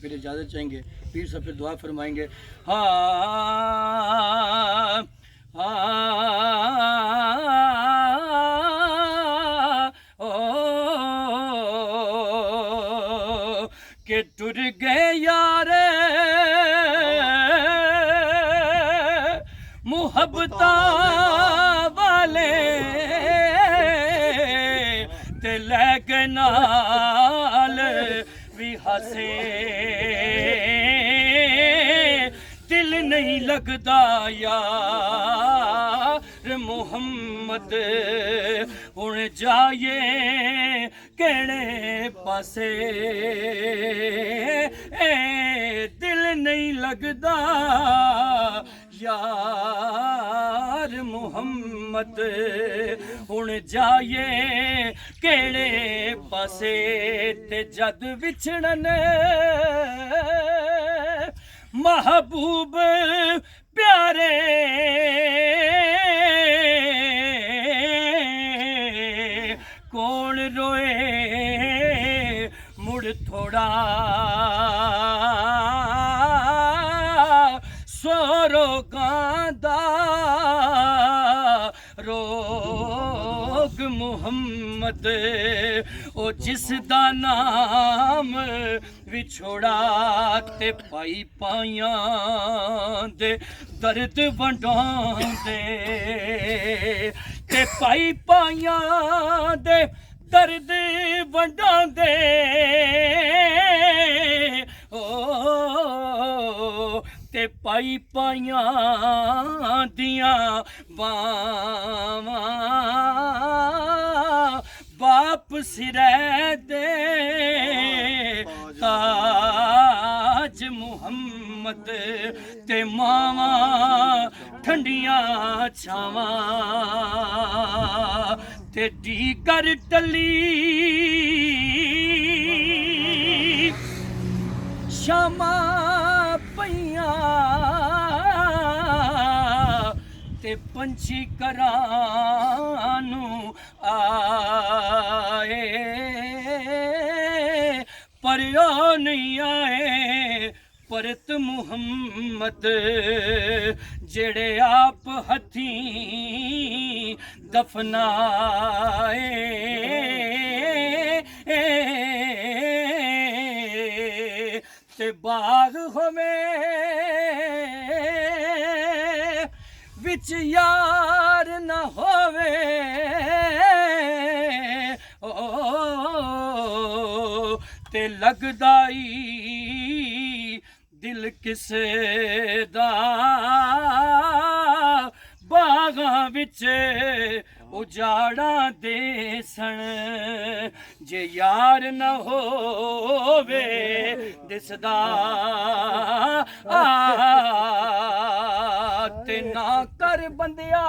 फिर इजाज़त चाहेंगे, पीर साहब फिर दुआ फरमाएंगे। हाँ ओ के टुर गए यारे मुहब्बता वाले ते लैके नाल भी हसे दिल नहीं लगदा यार मुहम्मद हुण जाए केड़े पासे दिल नहीं लगदा यार मुहम्मद हुण जाए केड़े पासे ते जद विछड़न महबूब प्यारे कौन रोए मुड़ थोड़ा सोरो गांदा रोग मुहम्मद ओ जिसदा नाम विछोड़ा ते पाई पाइयां दे दर्द वंडांदे ते पाई पाइयां दे दर्द वंडांदे ओ ते पाई पाइयां दियां बावां बाप सिरै दे ताज मुहम्मद ते मावां ठंडियां छावां ते डी कर टली शामा पईयां ते पंछी करानू आए पर ओ नहीं आए परत मुहम्मद जेड़े आप हथीं दफनाए ते बाग होवे विच यार न होवे ओ ते लगदाई दिल किसे दा बागां विच उजाड़ा देसन जे यार न होवे दिसदा ते ना कर बंदिया